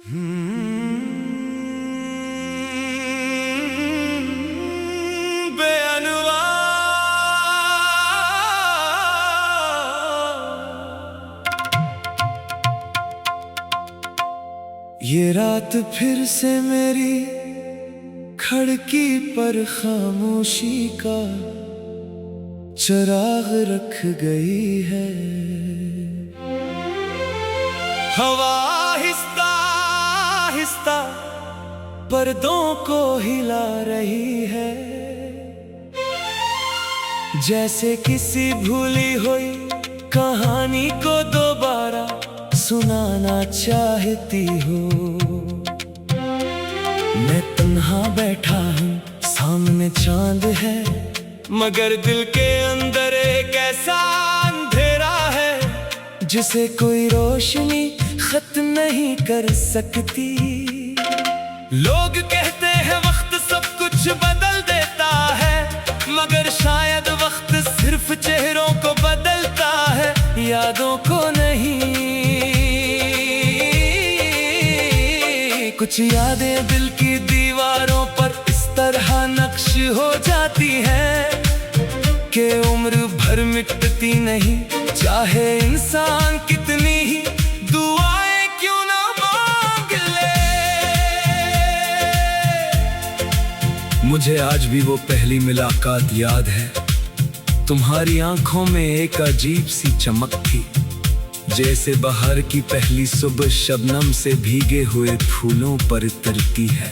बेअनवा ये रात फिर से मेरी खिड़की पर खामोशी का चिराग रख गई है। हवा आहिस्ता आहिस्ता पर्दों को हिला रही है, जैसे किसी भूली हुई कहानी को दोबारा सुनाना चाहती हो। मैं तन्हा बैठा हूँ, सामने चांद है, मगर दिल के अंदर एक ऐसा अंधेरा है जिसे कोई रोशनी खत्म नहीं कर सकती। लोग कहते हैं वक्त सब कुछ बदल देता है, मगर शायद वक्त सिर्फ चेहरों को बदलता है, यादों को नहीं। कुछ यादें दिल की दीवारों पर इस तरह नक्श हो जाती हैं कि उम्र भर मिटती नहीं, चाहे इंसान कितनी ही दुआएं क्यों ना मांग ले। मुझे आज भी वो पहली मुलाकात याद है, तुम्हारी आंखों में एक अजीब सी चमक थी, जैसे बाहर की पहली सुबह शबनम से भीगे हुए फूलों पर उतरती है।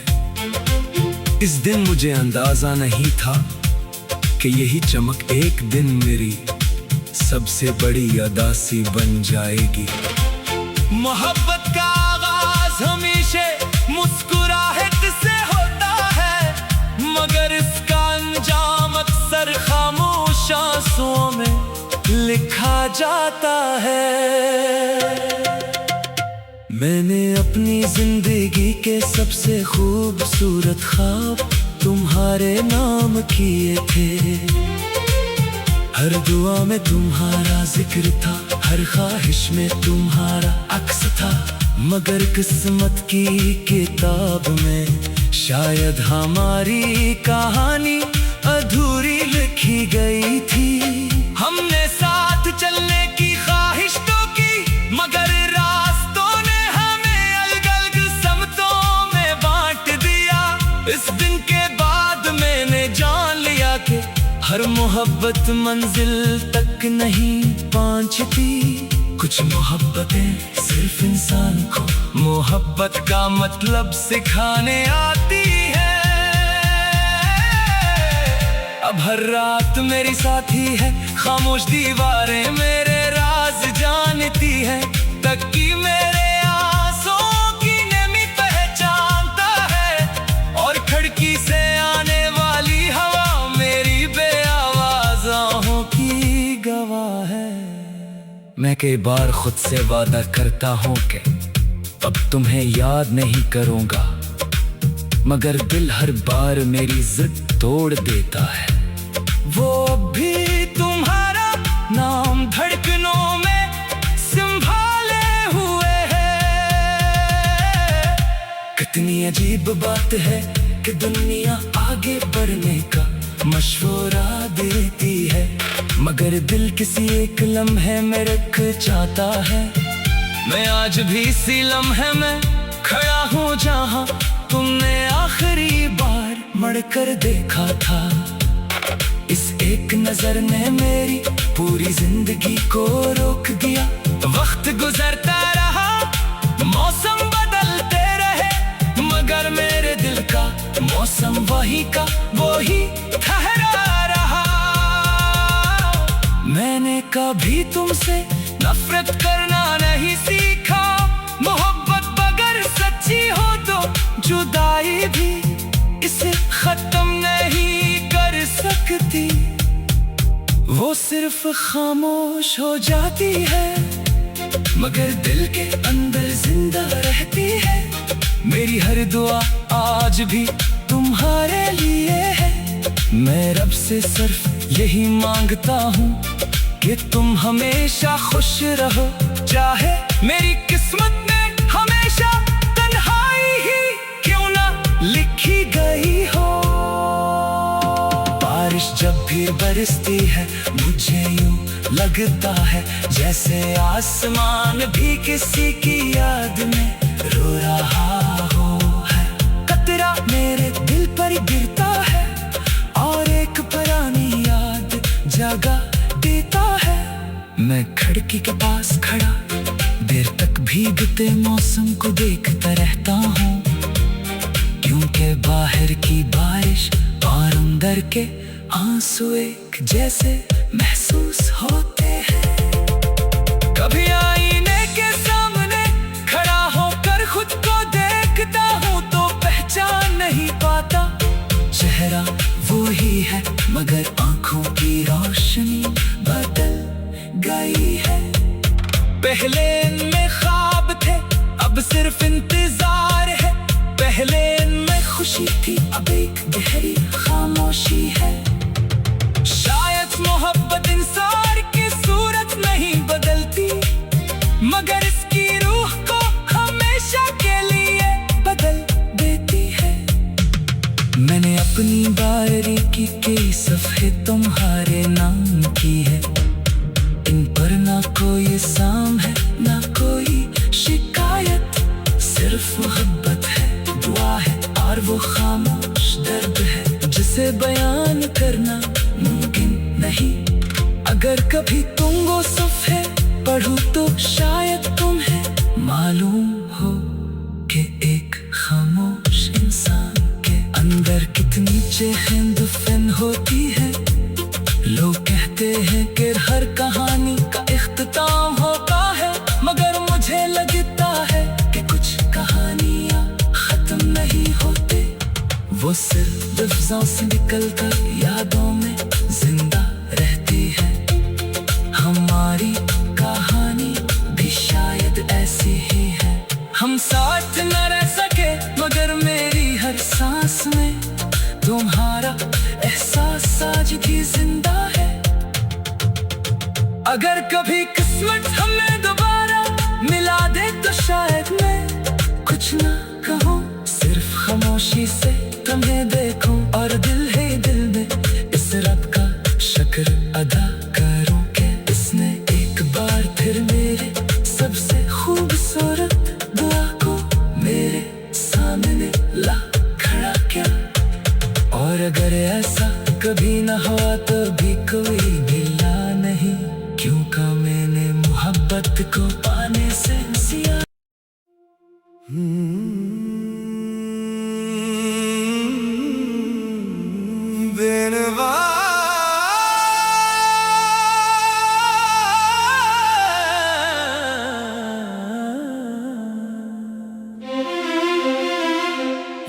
इस दिन मुझे अंदाजा नहीं था कि यही चमक एक दिन मेरी सबसे बड़ी अदा सी बन जाएगी। मोहब्बत का आगाज हमेशा मुस्कुराहट से होता है, मगर इसका अंजाम अक्सर खामोश आंसुओं में लिखा जाता है। मैंने अपनी जिंदगी के सबसे खूबसूरत ख्वाब तुम्हारे नाम किए थे। हर दुआ में तुम्हारा जिक्र था, हर ख्वाहिश में तुम्हारा अक्स था, मगर किस्मत की किताब में शायद हमारी कहानी अधूरी लिखी गई थी। हमने साथ चलने की ख्वाहिश तो की, मगर रास्तों ने हमें अलग-अलग समतों में बांट दिया। इस दिन के बाद मैंने जान लिया कि हर मोहब्बत मंजिल तक नहीं पहुंचती। कुछ मोहब्बतें सिर्फ इंसान को मोहब्बत का मतलब सिखाने आती है। अब हर रात मेरी साथी है, खामोश दीवारें मेरे राज जानती है, तक की मेरे आंसुओं की नमी पहचानता है, और खिड़की से आने वाली हवा मेरी बेआवाज़ आहों की गवाह है। मैं कई बार खुद से वादा करता हूँ कि अब तुम्हें याद नहीं करूँगा, मगर दिल हर बार मेरी जिद तोड़ देता है। वो भी तुम्हारा नाम धड़कनों में संभाले हुए है। कितनी अजीब बात है कि दुनिया आगे बढ़ने का मशवरा देती है, मगर दिल किसी एक लम्हे में रख चाहता है। मैं आज भी इसी लम्हे में खड़ा हूँ जहाँ तुमने आखिरी बार मुड़कर देखा था। इस एक नजर ने मेरी पूरी जिंदगी को रोक दिया। वक्त गुजरता रहा, मौसम बदलते रहे, मगर मेरे दिल का मौसम वही का वही ठहरा रहा। मैंने कभी तुमसे नफरत करना नहीं सीखा, मोहब्बत बगैर सच्ची हो तो जुदाई भी इसे खत्म नहीं कर सकती। वो सिर्फ खामोश हो जाती है, मगर दिल के अंदर जिंदा रहती है। मेरी हर दुआ आज भी तुम्हारे लिए है। मैं रब से सिर्फ यही मांगता हूँ कि तुम हमेशा खुश रहो, चाहे मेरी किस्मत में हमेशा तन्हा बरसती है। मुझे यूं लगता है जैसे आसमान भी किसी की याद में रो रहा हो है। कतरा मेरे दिल पर गिरता है और एक पुरानी याद जगा देता है। मैं खिड़की के पास खड़ा देर तक भीगते मौसम को देखता रहता हूँ, क्योंकि बाहर की बारिश और अंदर के आंसू एक जैसे महसूस होते हैं। कभी आईने के सामने खड़ा होकर खुद को देखता हूँ तो पहचान नहीं पाता। चेहरा वो ही है मगर आंखों की रोशनी बदल गई है। पहले इनमें ख्वाब थे अब सिर्फ इंतजार है। पहले इनमें खुशी थी अब एक गहरी खामोशी है। शायद मोहब्बत इंसान की सूरत नहीं बदलती मगर इसकी रूह को हमेशा के लिए बदल देती है। मैंने अपनी बारीकी के सफ़े तुम्हारे नाम की है। इन पर ना कोई साम है ना कोई शिकायत, सिर्फ मोहब्बत है, दुआ है और वो खामोश दर्द है जिसे बयान करना मुमकिन नहीं। अगर कभी तुम वो सफ़े पढ़ो तो शायद तुम्हें मालूम हो कि एक खामोश इंसान के अंदर कितनी चहन होती है। लोग कहते हैं कि हर कहानी का इख्तिताम होता है मगर मुझे लगता है कि कुछ कहानियाँ खत्म नहीं होते। वो सिर्फ लफ्ज़ों से निकलकर यादों में जिंदा रहती है। हमारी कहानी भी शायद ऐसी ही है। हम साथ न रह सके मगर मेरी हर सांस में तुम्हारा एहसास आज भी जिंदा है। अगर कभी किस्मत हमें दोबारा मिला दे तो शायद मैं कुछ ना कहूँ, सिर्फ खामोशी से तुम्हें देखूं और दिल है दिल में इस रब का शुक्र अदा करूं कि इसने एक बार फिर मेरे सबसे खूबसूरत दुआ को मेरे सामने ला खड़ा किया। और अगर ऐसा कभी न हुआ तो भी कोई गिला नहीं, क्योंकि मैंने मोहब्बत को पाने से सिया।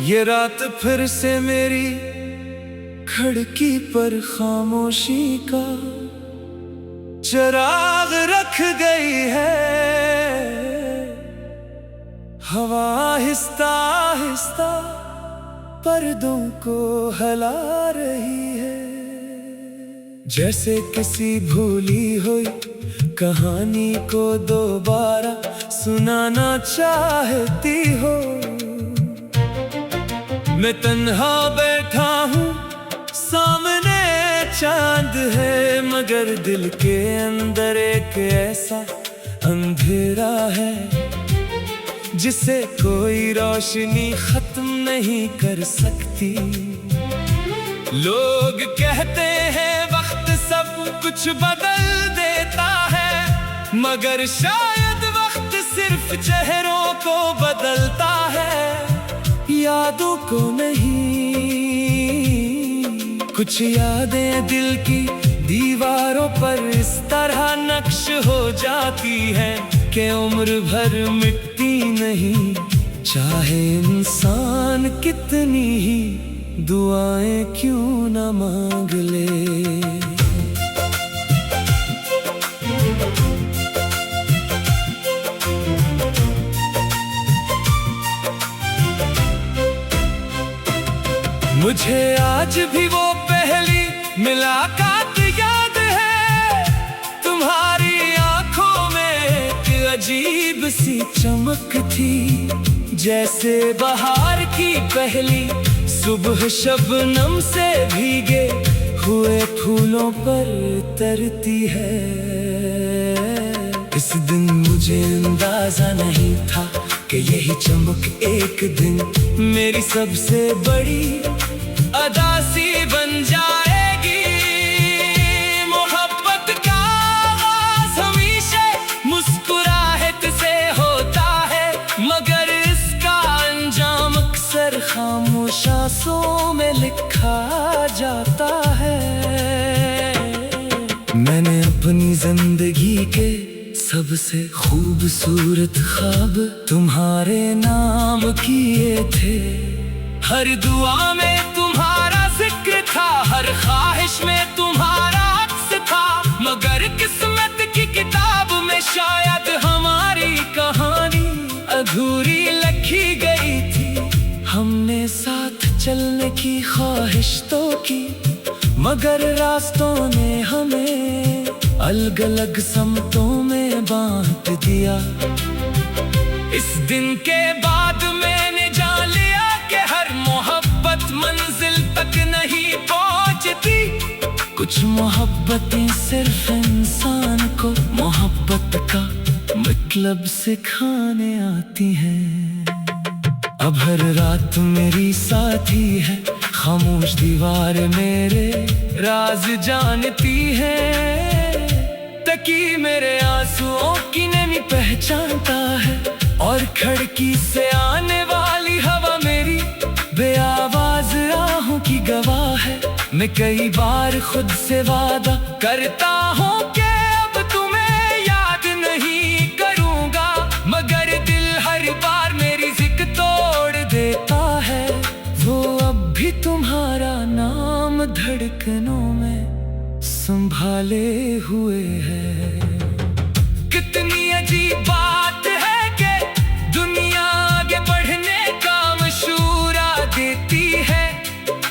ये रात फिर से मेरी खिड़की पर खामोशी का चिराग रख गई है। हवा आहिस्ता आहिस्ता पर्दों को हिला रही है, जैसे किसी भूली हुई कहानी को दोबारा सुनाना चाहती हो। मैं तन्हा बैठा हूँ सामने चांद है मगर दिल के अंदर एक ऐसा अंधेरा है जिसे कोई रोशनी खत्म नहीं कर सकती। लोग कहते हैं वक्त सब कुछ बदल देता है मगर शायद वक्त सिर्फ चेहरों को बदलता है, यादों को नहीं। कुछ यादें दिल की दीवारों पर इस तरह नक्श हो जाती हैं कि उम्र भर मिटती नहीं, चाहे इंसान कितनी ही दुआएं क्यों न मांग ले। मुझे आज भी वो पहली मुलाकात याद है, तुम्हारी आंखों में एक अजीब सी चमक थी, जैसे बहार की पहली सुबह शबनम से भीगे हुए फूलों पर तरती है। इस दिन मुझे अंदाजा नहीं था कि यही चमक एक दिन मेरी सबसे बड़ी अदा सी बन जाएगी। मोहब्बत का आगाज़ हमेशा मुस्कुराहट से होता है, मगर इसका अंजाम अक्सर खामोश आंसुओं में लिखा जाता है। मैंने अपनी जिंदगी के सबसे खूबसूरत ख्वाब तुम्हारे नाम किए थे। हर दुआ में तुम्हारा जिक्र था, हर ख्वाहिश में तुम्हारा अक्स था, मगर किस्मत की किताब में शायद हमारी कहानी अधूरी लिखी गई थी। हमने साथ चलने की ख्वाहिश तो की, मगर रास्तों ने हमें अलग अलग समतों में बांट दिया। इस दिन के बाद मैंने जान लिया कि हर मोहब्बत मंजिल तक नहीं पहुंचती। कुछ मोहब्बतें सिर्फ इंसान को मोहब्बत का मतलब सिखाने आती हैं। अब हर रात मेरी साथी है, खामोश दीवार मेरे राज जानती है। तकी मेरे आंसुओं की नमी पहचानता है, और खिड़की से आने वाली हवा मेरी बेआवाज राहों की गवाह है। मैं कई बार खुद से वादा करता हूँ कि अब तुम्हें याद नहीं करूँगा, मगर दिल हर बार मेरी जिद तोड़ देता है। वो अब भी तुम्हारा नाम धड़कनों में संभाले हुए है। कितनी अजीब बात है कि दुनिया आगे बढ़ने का मशूरा देती है,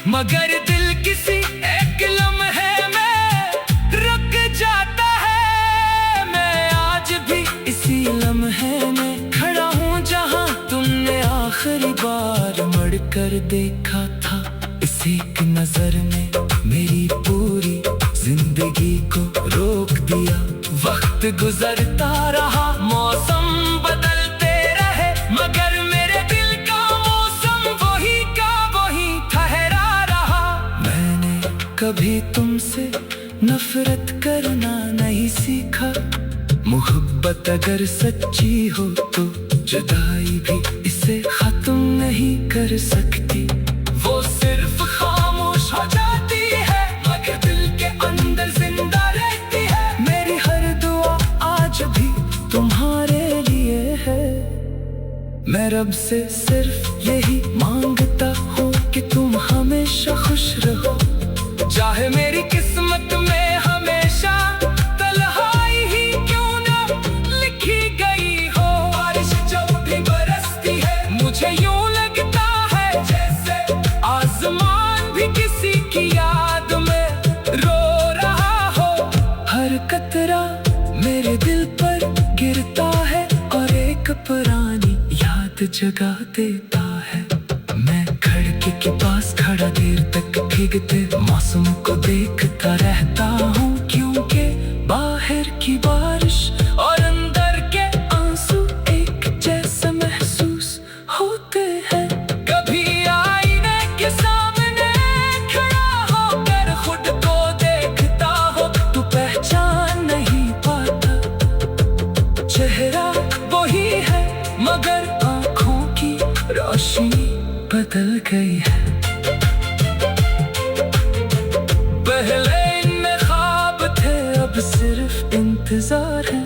मगर दिल किसी एक लम्हे में रुक जाता है। मैं आज भी इसी लम्हे में खड़ा हूँ जहाँ तुमने आखिरी बार मुड़कर देखा था। इस एक नजर ने मेरी पूरी जिंदगी को रोक दिया। वक्त गुजरता रहा, मौसम बदलते रहे, मगर मेरे दिल का मौसम वही का वही ठहरा रहा। मैंने कभी तुमसे नफरत करना नहीं सीखा। मोहब्बत अगर सच्ची हो तो जुदाई भी इसे खत्म नहीं कर सकती। वो सिर्फ खामोश हो जाती है, मगर दिल के अंदर जिंदा रहती है। मेरी हर दुआ आज भी तुम्हारे लिए है। मैं रब से सिर्फ यही मांगता हूँ कि तुम हमेशा खुश रहो, चाहे मेरी किस्मत में हमेशा तन्हाई ही क्यों ना लिखी गई हो। बारिश जब भी बरसती है मुझे यूं लगता है जैसे आसमान भी किसी की याद में रो रहा हो। हर कतरा मेरे दिल पर गिरता है और एक पुरानी याद जगा देता है। मैं खिड़की के पास खड़ा देर तक भीगते मौसम को देखता रहता हूँ, क्योंकि बाहर की बारिश और अंदर के आंसू एक जैसे महसूस होते हैं। कभी आईने के सामने खड़ा होकर खुद को देखता हो तो पहचान नहीं पाता। चेहरा वही है मगर आँखों की रोशनी बदल गई है। पहले इनमें ख्वाब थे, अब सिर्फ इंतजार है।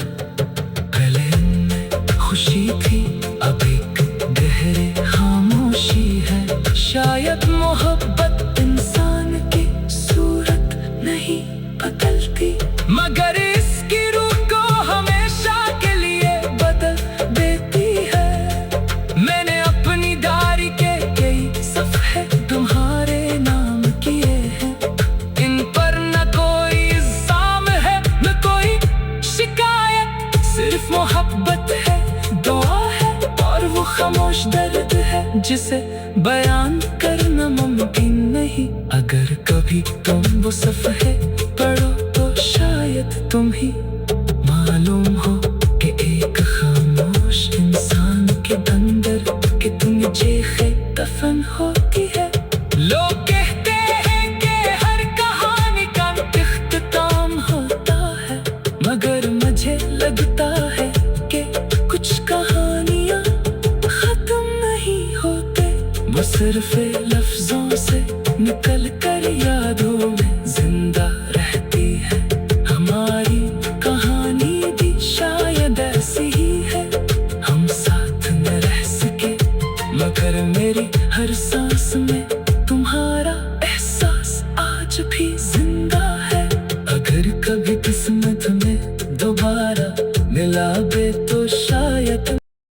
पहले इनमें खुशी थी, अब एक गहरी खामोशी है। शायद मोहब्बत इंसान की सूरत नहीं बदलती, मगर इसकी रूह को हमेशा के लिए बदल देती है। मैंने अपनी डायरी के कई सफ़े तुम्हारे नाम किए हैं। इन पर न कोई इल्जाम है न कोई शिकायत, सिर्फ मोहब्बत है, दुआ है और वो खामोश दर्द है जिसे बयान करना मुमकिन नहीं। अगर कभी कभी तुम वो सफ़हे पढ़ो तो शायद तुम ही मालूम हो कि एक खामोश इंसान के अंदर कितनी चीखें दफन होती है। लोग कहते हैं कि हर कहानी का इख्तिताम होता है, मगर मुझे लगता है कि कुछ कहानियाँ खत्म नहीं होते, वो सिर्फ लफ्जों से निकल कर यादों में जिंदा रहती है। हमारी कहानी भी शायद ऐसी ही है, हम साथ न रह सके मगर मेरी हर सांस में